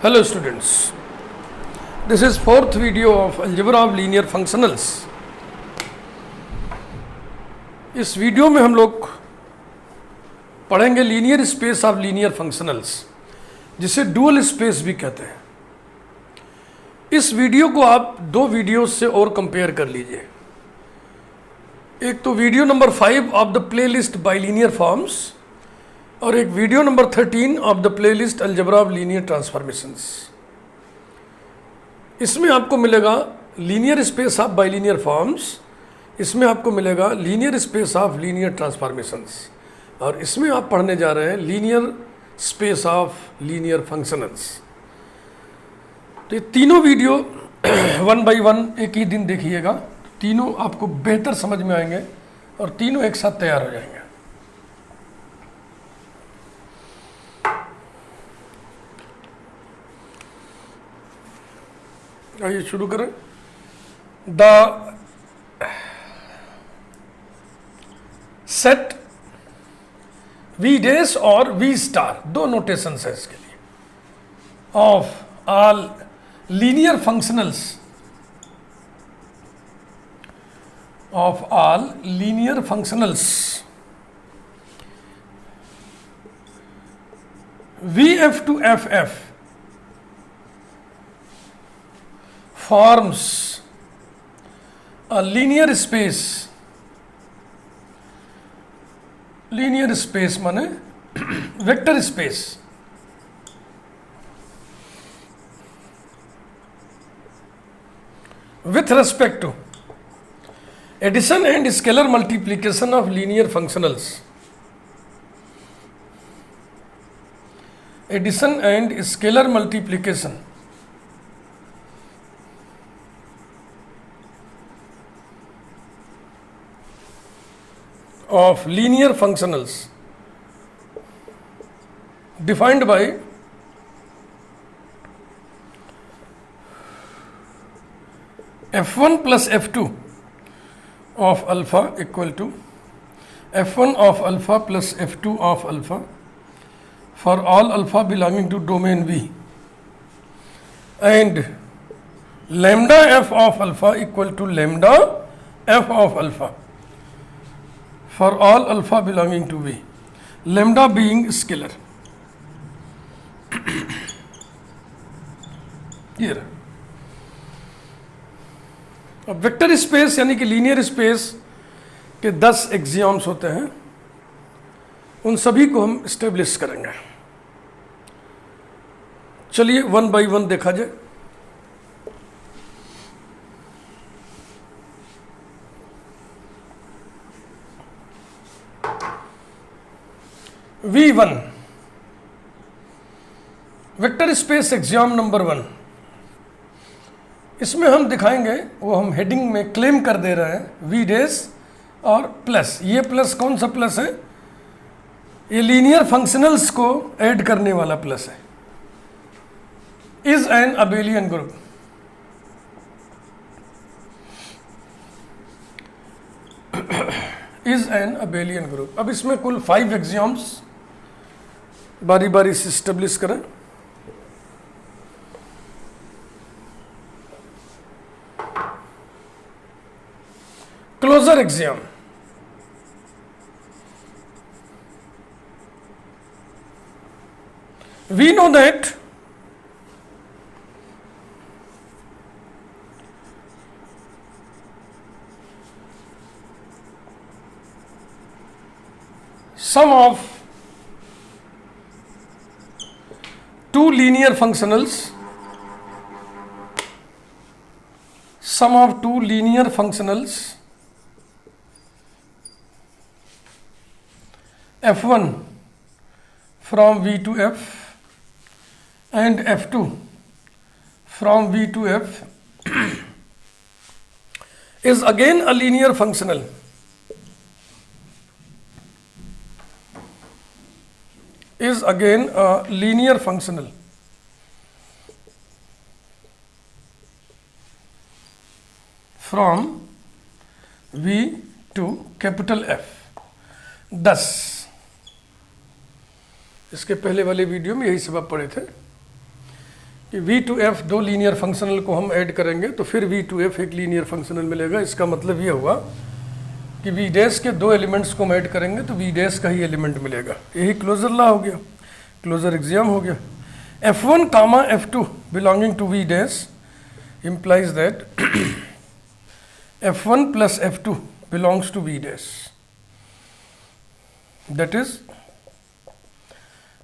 Hello students, this is fourth video of algebra of linear functionals. इस video में हम लोग पढ़ेंगे linear space of linear functionals, जिसे डुअल स्पेस भी कहते हैं. इस वीडियो को आप दो वीडियो से और कंपेयर कर लीजिए. एक तो video number 5 of the playlist bilinear forms और एक video number 13 of the playlist algebra of linear transformations. इसमें आपको मिलेगा linear space of bilinear forms, इसमें आपको मिलेगा linear space of linear transformations और इसमें आप पढ़ने जा रहे हैं linear space of linear functionals. तो ये तीनों वीडियो वन बाय वन एक ही दिन देखिएगा, तीनों आपको बेहतर समझ में आएंगे और तीनों एक साथ तैयार हो जाएंगे. आइए शुरू करें. द सेट वी डैश और वी स्टार, दो नोटेशन है इसके लिए, of all linear functionals of all linear functionals V F two F F forms a linear space. Linear space माने vector space. With respect to addition and scalar multiplication of linear functionals. Addition and scalar multiplication of linear functionals defined by f1 plus f2 of alpha equal to f1 of alpha plus f2 of alpha for all alpha belonging to domain V, and lambda f of alpha equal to lambda f of alpha for all alpha belonging to V, lambda being scalar. Here अब vector space यानी कि linear space के 10 axioms होते हैं, उन सभी को हम स्टेब्लिश करेंगे. चलिए वन बाय वन देखा जाए. V1 vector space axiom number 1. इसमें हम दिखाएंगे, वो हम हेडिंग में क्लेम कर दे रहे हैं, V डैश और प्लस. ये प्लस कौन सा प्लस है? ये लीनियर फंक्शनल्स को ऐड करने वाला प्लस है. Is an abelian group. Is an abelian group. अब इसमें कुल 5 एक्सियम्स बारी बारी से स्टेब्लिश करें. Closure axiom. We know that sum of two linear functionals, sum of two linear functionals f1 from V to F and f2 from V to F is again a linear functional. Is again a linear functional from V to capital F. 10 इसके पहले वाले video में यही सब आप पढ़े थे. कि V2F दो लीनियर फंक्शनल को हम ऐड करेंगे तो फिर V2F एक लीनियर फंक्शनल मिलेगा। इसका मतलब ये हुआ कि V डैश के दो एलिमेंट्स को हम ऐड करेंगे तो V डैश का ही एलिमेंट मिलेगा। यही क्लोजर लॉ हो गया, क्लोजर एक्सियम हो गया। F1 comma F2 belonging to V dash implies that F1 plus F2 belongs to V dash. That is,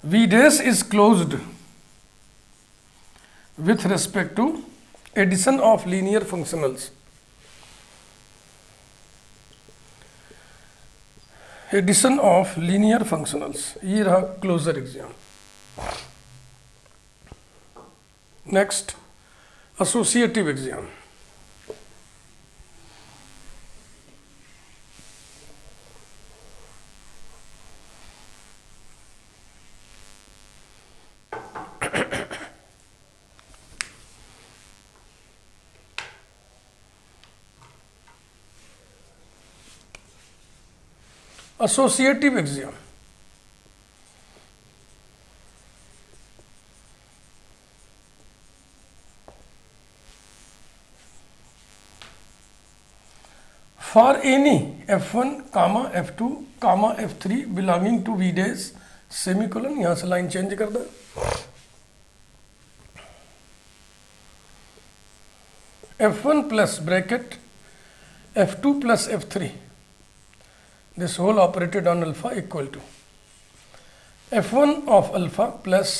V dash is closed with respect to addition of linear functionals. Addition of linear functionals. ये रहा closure exam. Next associative exam. Associative exam for any F1 comma F2 comma F3 belonging to V dash semicolon, यहां से line change कर दो। F1 plus bracket F2 plus F3, this whole operated on alpha equal to F1 of alpha plus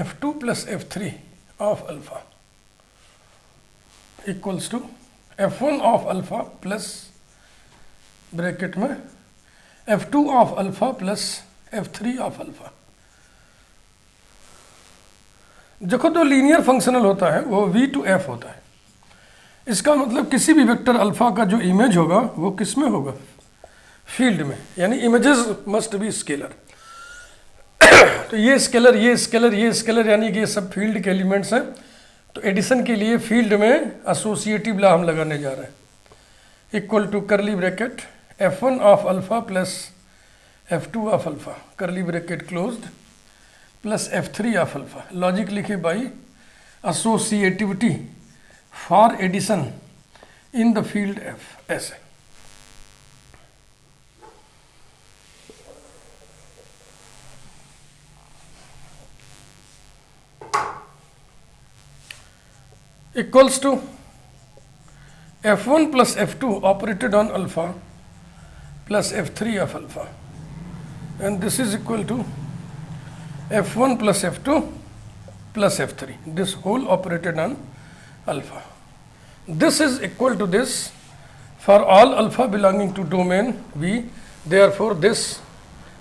F2 plus F3 of alpha equals to F1 of alpha plus bracket में F2 of alpha plus F3 of alpha। देखो जो linear functional होता है वो V2F होता है। इसका मतलब किसी भी वेक्टर अल्फा का जो इमेज होगा वो किस में होगा, फील्ड में, यानी इमेजेस मस्ट बी स्केलर। तो ये स्केलर ये स्केलर ये स्केलर यानी कि ये सब फील्ड के एलिमेंट्स हैं। तो एडिशन के लिए फील्ड में एसोसिएटिव लॉ हम लगाने जा रहे हैं। Equal to curly bracket F1 of alpha plus F2 of alpha curly bracket closed plus F3 of alpha. Logic लिखे by associativity for addition in the field F। ऐसे equals to F1 plus F2 operated on alpha plus F3 of alpha, and this is equal to F1 plus F2 plus F3, this whole operated on alpha. This is equal to this for all alpha belonging to domain V. Therefore this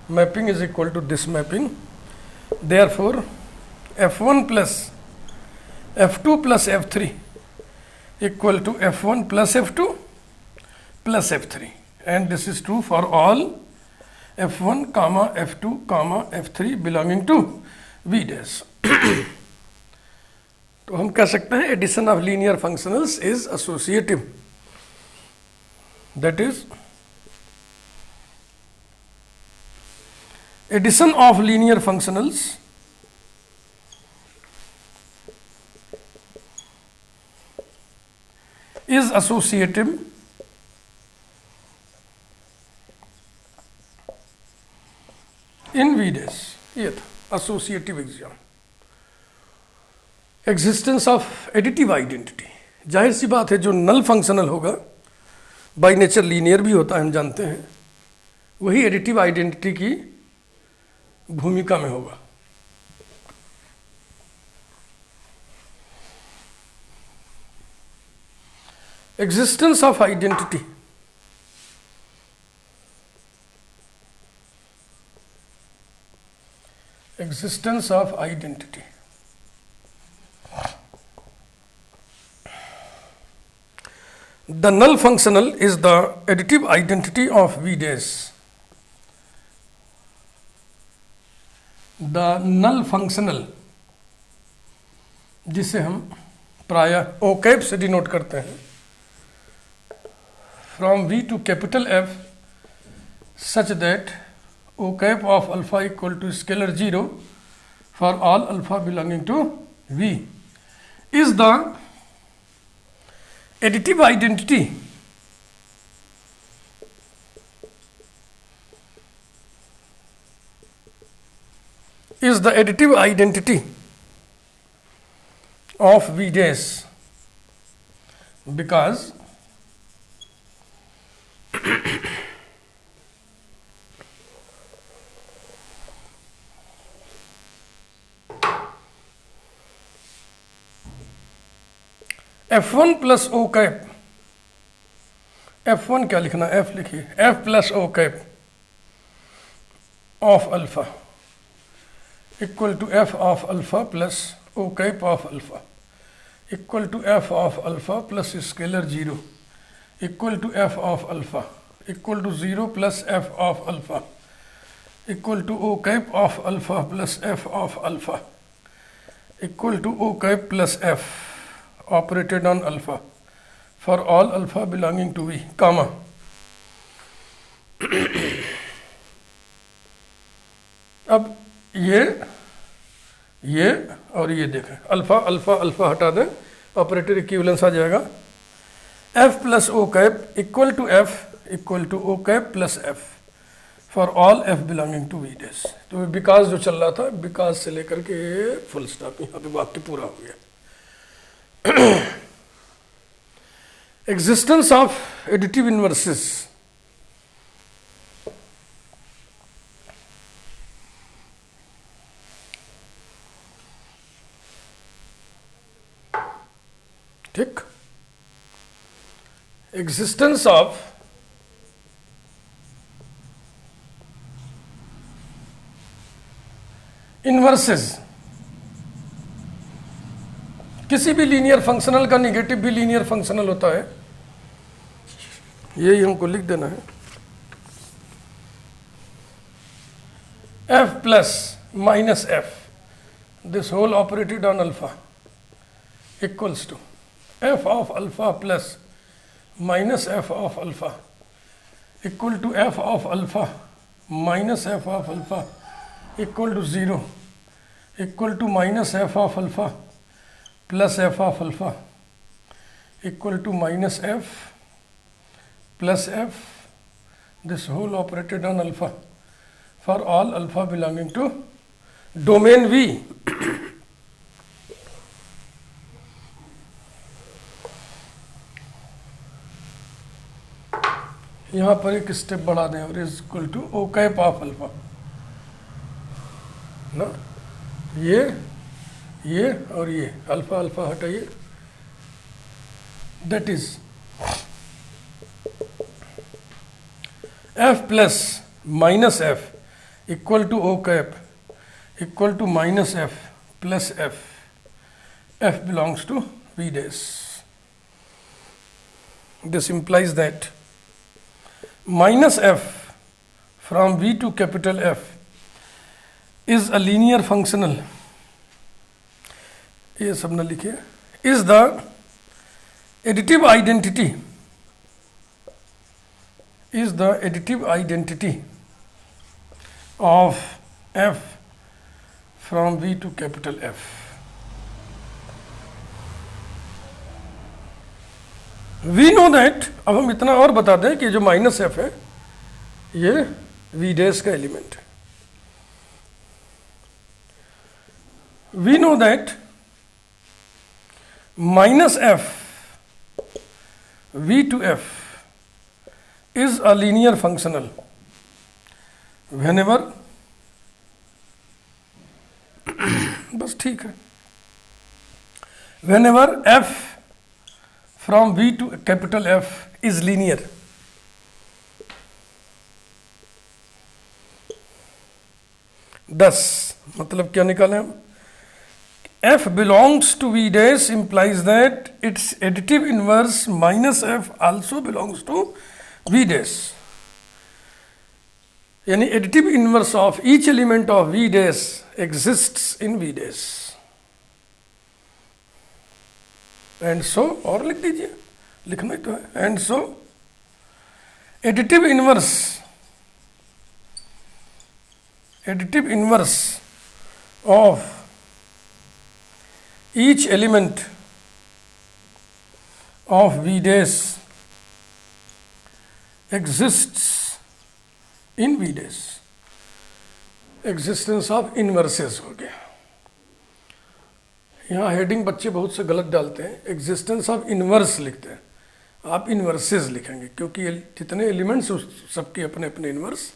mapping is equal to this mapping. Therefore F1 plus F2 plus F3 equal to F1 plus F2 plus F3, and this is true for all F1 comma F2 comma F3 belonging to V dash। तो हम कह सकते हैं addition of linear functionals is associative. That is addition of linear functionals is associative in V dash। ये था associative exam. Existence of additive identity, जाहिर सी बात है जो नल फंक्शनल होगा बाई नेचर लीनियर भी होता है, हम जानते हैं, वही एडिटिव आइडेंटिटी की भूमिका में होगा। Existence of identity existence of identity the null functional is the additive identity of V dash। the null functional जिसे हम प्रायः ओ कैप से डिनोट करते हैं, from V to capital F such that O cap of alpha equal to scalar 0 for all alpha belonging to V is the additive identity of V dash, because F1 plus O cap, F1 क्या लिखना, F लिखिए, F plus O cap of alpha equal to F of alpha plus O cap of alpha equal to F of alpha plus scalar 0 equal to F of alpha equal to 0 plus F of alpha equal to O cap of alpha plus F of alpha equal to O cap plus F operated on alpha for all alpha belonging to V, comma अब ये और ये देखें, alpha alpha alpha हटा दें, operator equivalence आ जाएगा, F plus O cap equal to F equal to O cap plus F for all F belonging to V dash. तो बिकॉज जो चल रहा था, बिकॉज से लेकर के फुल स्टॉप, यहाँ पे वाक्य पूरा हो गया। Existence of additive inverses, ठीक, existence of inverses, किसी भी लीनियर फंक्शनल का निगेटिव भी लीनियर फंक्शनल होता है, यही हमको लिख देना है। F plus minus F this whole operated on alpha equals to F of alpha plus minus F of alpha equal to F of alpha minus F of alpha equal to 0 equal to minus F of alpha plus F of alpha equal to minus F plus F, this whole operated on alpha for all alpha belonging to domain V। यहाँ पर एक step बढ़ा दें और is equal to O cap of alpha ना, ये और ये अल्फा अल्फा हटाइए, that is F plus minus F equal to O cap equal to minus F plus F belongs to V dash. This implies that minus F from V to capital F is a linear functional, ये सब न लिखिए, is the additive identity, is the additive identity of F from V to capital F। We know that, अब हम इतना और बता दें कि जो माइनस F है ये V डैश का एलिमेंट है। We know that minus F V to F is a linear functional whenever बस ठीक है, whenever F from V to capital F is linear। दस मतलब क्या निकालें हम, F belongs to V dash implies that its additive inverse minus F also belongs to V dash, यानी additive inverse of each element of V dash exists in V dash, and so, और लिख दीजिए, लिखना ही तो है, and so additive inverse of each element of V dash exists in V dash, existence of inverses हो गया। यहाँ heading बच्चे बहुत से गलत डालते हैं, एग्जिस्टेंस ऑफ इनवर्स लिखते हैं, आप इनवर्सेस लिखेंगे क्योंकि जितने एलिमेंट्स सबके अपने अपने इनवर्स।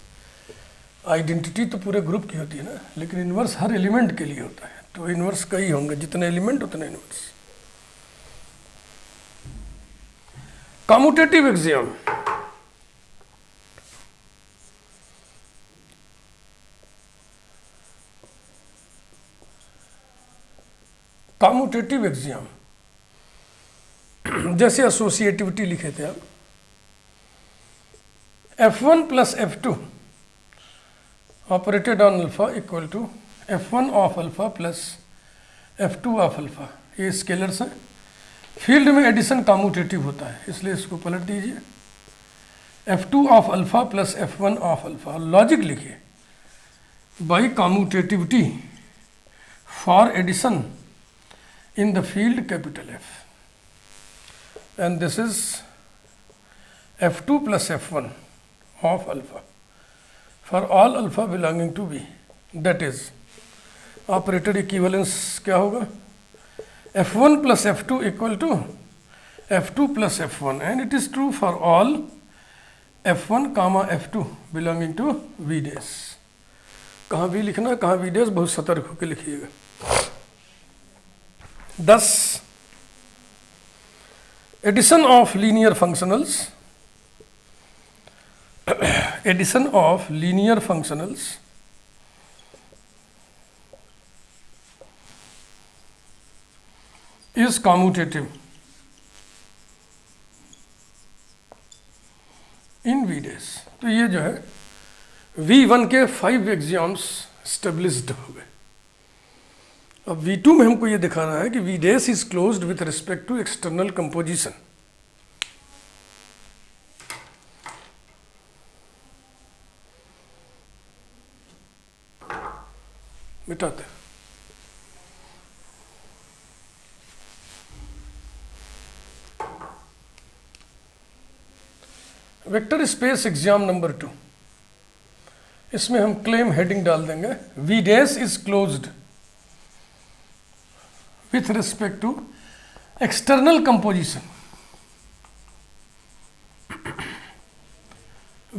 आइडेंटिटी तो पूरे ग्रुप की होती है ना, लेकिन इनवर्स हर एलिमेंट के लिए होता है, तो इनवर्स कई होंगे, जितने एलिमेंट उतने inverse. Commutative axiom, commutative axiom जैसे एसोसिएटिविटी लिखे थे आप, F1 plus F2 operated on alpha equal to F1 of alpha plus F2 of alpha, ये स्केलर्स हैं। फील्ड में एडिशन कम्यूटेटिव होता है, इसलिए इसको पलट दीजिए, F2 of alpha plus F1 of alpha. Logic लिखिए, by commutativity for addition in the field capital F, and this is F2 plus F1 of alpha for all alpha belonging to V, that is operator equivalence क्या होगा, F1 plus F2 equal to F2 plus F1, and it is true for all F1 comma F2 belonging to V dash। कहाँ V लिखना, कहाँ V dash, बहुत सतर्क होकर लिखिएगा। Thus, addition of linear functionals, addition of linear functionals is commutative in V dash। तो ये जो है V1 के 5 एक्सियम्स स्टेब्लिश्ड हो गए। अब V2 में हमको ये दिखाना है कि V dash is closed with respect to external composition. मिटाते हैं। वेक्टर स्पेस एग्जाम नंबर 2, इसमें हम क्लेम हेडिंग डाल देंगे, V dash is closed with respect to external composition,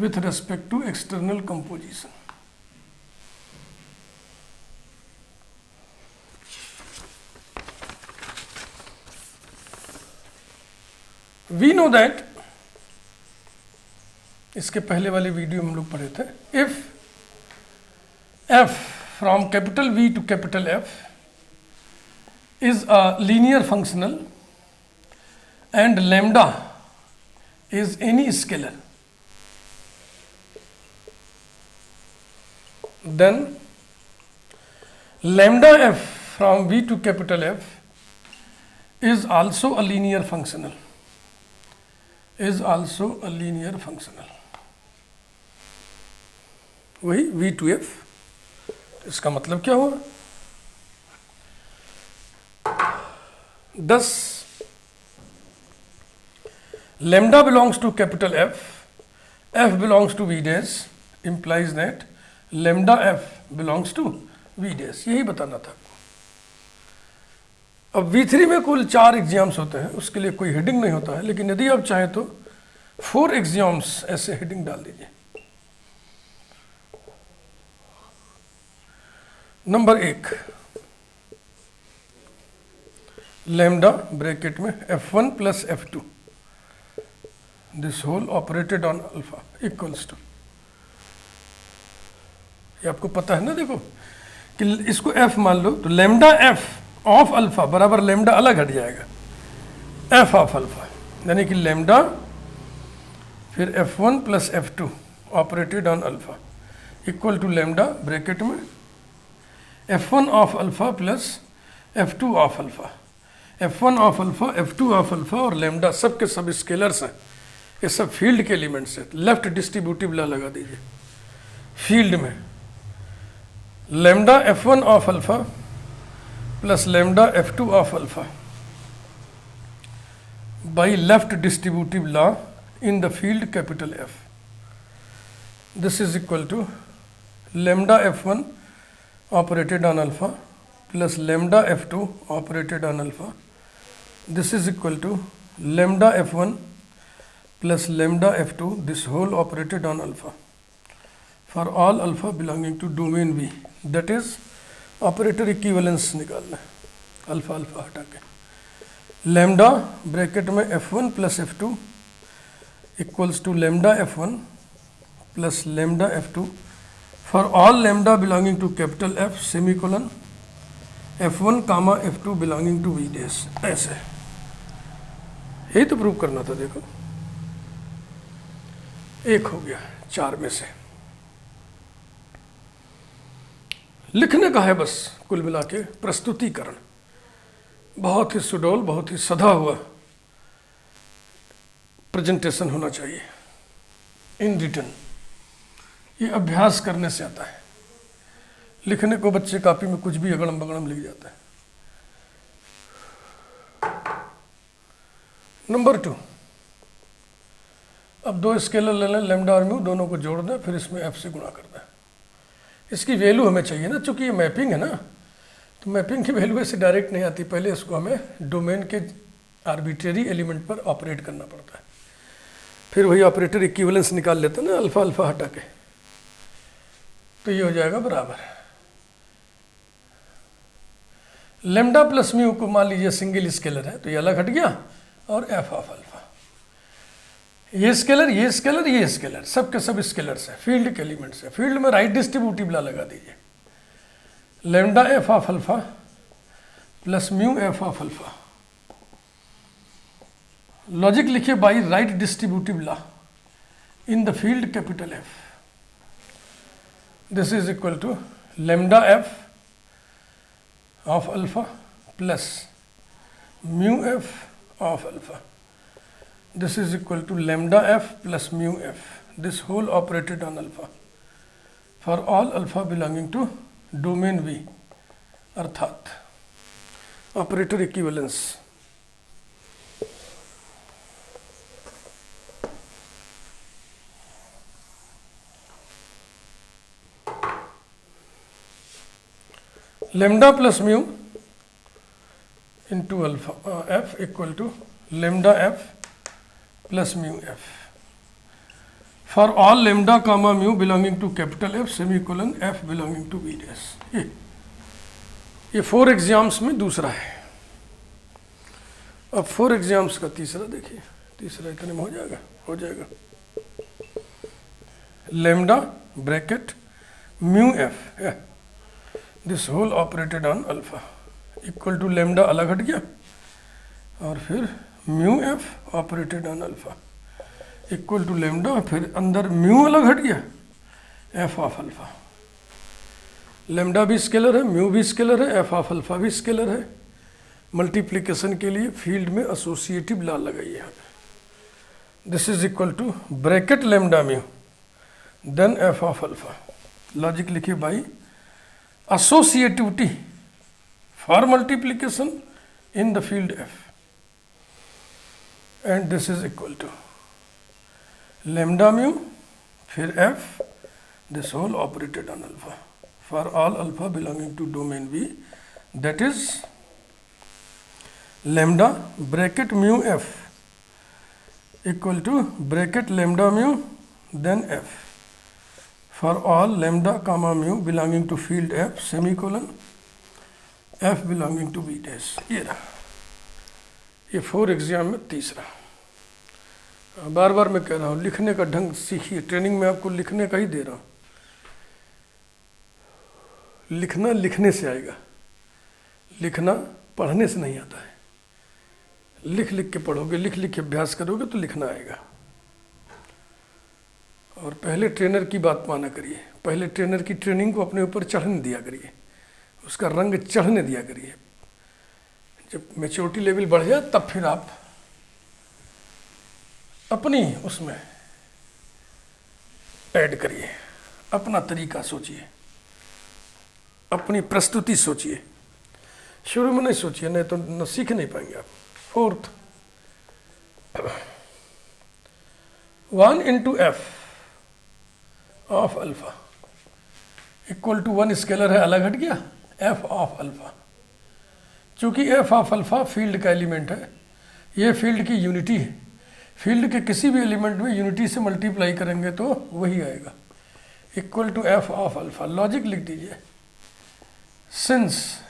with respect to external composition। We know that, इसके पहले वाले video में हम लोग पढ़े थे, if f from capital V to capital F is a linear functional and lambda is any scalar, then lambda f from V to capital F is also a linear functional, is also a linear functional। वही V to F, इसका मतलब क्या हुआ, thus lambda belongs to capital F, F belongs to V dash, implies that lambda F belongs to V dash। यही बताना था। अब V3 में कुल 4 एग्जाम्स होते हैं, उसके लिए कोई हेडिंग नहीं होता है, लेकिन यदि आप चाहें तो 4 एग्जाम्स ऐसे हेडिंग डाल दीजिए। नंबर 1, लैम्डा ब्रैकेट में F1 plus F2 this whole operated on alpha equals to, ये आपको पता है ना, देखो कि इसको F मान लो तो लैम्डा F ऑफ अल्फा बराबर लैम्डा अलग हट जाएगा, F ऑफ अल्फा, यानी कि लैम्डा फिर F1 plus F2 operated on alpha equal to lambda bracket में F1 of alpha plus F2 of alpha, F1 of alpha, F2 of alpha और lambda सब के सब स्केलर्स हैं, ये सब फील्ड के एलिमेंट्स हैं। लेफ्ट डिस्ट्रीब्यूटिव लॉ लगा दीजिए, फील्ड में lambda f1 of alpha plus lambda f2 of alpha by left distributive law in the field capital F. This is equal to lambda f1 operated on alpha plus lambda f2 operated on alpha. This is equal to lambda f1 plus lambda f2 this whole operated on alpha for all alpha belonging to domain V. That is operator equivalence निकालना है, alpha alpha हटा के। Lambda bracket में f1 plus f2 equals to lambda f1 plus lambda f2 for all lambda belonging to capital F semicolon f1 comma f2 belonging to V dash. ऐसे यही तो prove करना था। देखो एक हो गया 4 में से। लिखने का है बस कुल मिला के प्रस्तुतिकरण, बहुत ही सुडौल, बहुत ही सधा हुआ प्रेजेंटेशन होना चाहिए इन रिटन। ये अभ्यास करने से आता है। लिखने को बच्चे कॉपी में कुछ भी अगड़म बगड़म लिख जाता है। नंबर 2, अब 2 स्केलर ले लें, लैम्डा और म्यू, दोनों को जोड़ दें, फिर इसमें f से गुणा कर दें। इसकी वैल्यू हमें चाहिए ना, चूंकि ये मैपिंग है ना, तो मैपिंग की वैल्यू ऐसे डायरेक्ट नहीं आती। पहले इसको हमें डोमेन के आर्बिट्रेरी एलिमेंट पर ऑपरेट करना पड़ता है, फिर वही ऑपरेटर इक्विवेलेंस निकाल लेते हैं ना अल्फा अल्फा हटा के, तो ये हो जाएगा बराबर। लैम्डा प्लस म्यू को मान लीजिए सिंगल स्केलर है, तो ये अलग हट गया, और एफ ऑफ अल्फा, ये स्केलर ये स्केलर ये स्केलर, सब के सब स्केलर्स है, फील्ड के एलिमेंट्स है। फील्ड में राइट डिस्ट्रीब्यूटिव ला लगा दीजिए, lambda F of alpha plus mu F of alpha. Logic लिखिए by right distributive law in the field capital F। This is equal to lambda F of alpha plus mu F of alpha. This is equal to lambda f plus mu f, this whole operated on alpha for all alpha belonging to domain V, अर्थात operator equivalence. lambda plus mu into alpha f equal to lambda f plus mu f for all lambda comma mu belonging to capital F semicolon f belonging to V dash। ये 4 exams में दूसरा है। अब 4 exams का तीसरा देखिए, तीसरा इतने में हो जाएगा lambda bracket mu f this whole operated on alpha equal to lambda अलग हट गया, और फिर mu F operated on alpha equal to lambda, फिर अंदर म्यू अलग हट गया, एफ ऑफ अल्फा। लैम्डा भी स्केलर है, म्यू भी स्केलर है, एफ ऑफ अल्फा भी स्केलर है। मल्टीप्लिकेशन के लिए फील्ड में एसोसिएटिव लॉ लगाइए यहाँ पे। This is equal to bracket lambda mu then F of alpha. Logic लिखिए by associativity for multiplication in the field F, and this is equal to lambda mu फिर f this whole operated on alpha for all alpha belonging to domain V, that is lambda bracket mu f equal to bracket lambda mu then f for all lambda comma mu belonging to field F semicolon f belonging to V dash। ये रहा ये 4 exam में तीसरा। बार बार मैं कह रहा हूँ लिखने का ढंग सीखिए, ट्रेनिंग में आपको लिखने का ही दे रहा हूँ। लिखना लिखने से आएगा, लिखना पढ़ने से नहीं आता है। लिख लिख के पढ़ोगे, लिख लिख के अभ्यास करोगे तो लिखना आएगा। और पहले ट्रेनर की बात माना करिए, पहले ट्रेनर की ट्रेनिंग को अपने ऊपर चढ़ने दिया करिए, उसका रंग चढ़ने दिया करिए। जब मैच्योरिटी लेवल बढ़ जाए तब फिर आप अपनी उसमें ऐड करिए, अपना तरीका सोचिए। अपनी प्रस्तुति सोचिए, शुरू में नहीं सोचिए, नहीं तो न सीख नहीं पाएंगे आप। Fourth, 1 into F of alpha equal to 1 scalar है, अलग हट गया, एफ ऑफ अल्फा। चूंकि एफ ऑफ अल्फा फील्ड का एलिमेंट है, ये फील्ड की यूनिटी है, फील्ड के किसी भी एलिमेंट में यूनिटी से मल्टीप्लाई करेंगे तो वही आएगा, equal to F of alpha. Logic लिख दीजिए, since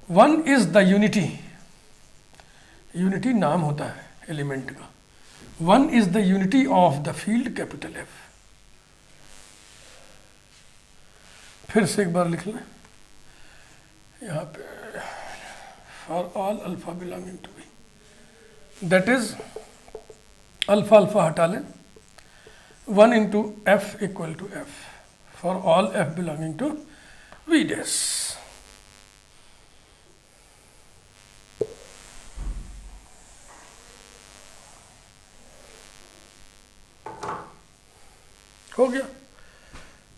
1 is the unity, unity नाम होता है एलिमेंट का, 1 is the unity of the field capital F. फिर से एक बार लिख लें यहाँ पे, for all alpha belonging to V, that is alpha alpha हटा लें, 1 into F equal to F for all F belonging to V dash. हो गया।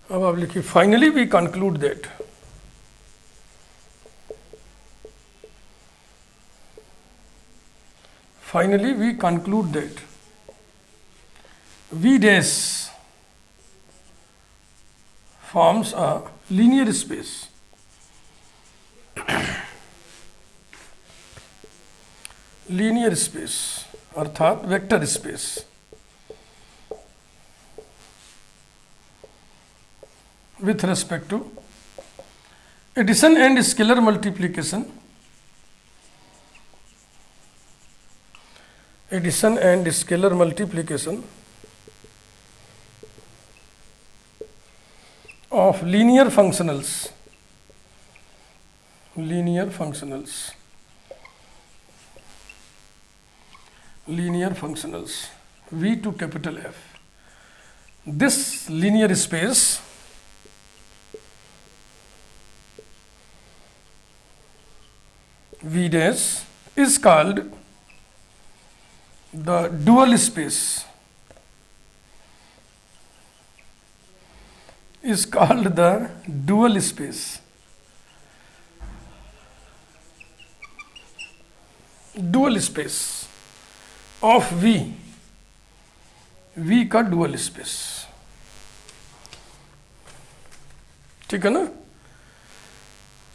अब आप लिखिए, finally we conclude that V dash forms a linear space अर्थात vector space with respect to addition and scalar multiplication, of linear functionals V to capital F. This linear space V dash is called the dual space, of V का dual space. ठीक है ना,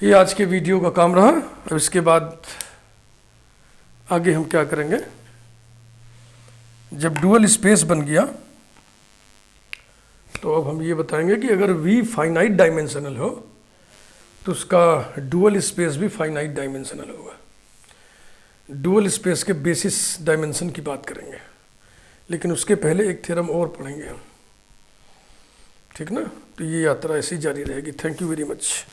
ये आज के video का काम रहा। अब इसके बाद आगे हम क्या करेंगे, जब डुअल स्पेस बन गया तो अब हम ये बताएंगे कि अगर V फाइनाइट डायमेंशनल हो तो उसका डुअल स्पेस भी फाइनाइट डायमेंशनल होगा। डुअल स्पेस के बेसिस डायमेंशन की बात करेंगे, लेकिन उसके पहले एक थ्योरम और पढ़ेंगे हम। ठीक ना, तो ये यात्रा ऐसी जारी रहेगी। Thank you very much.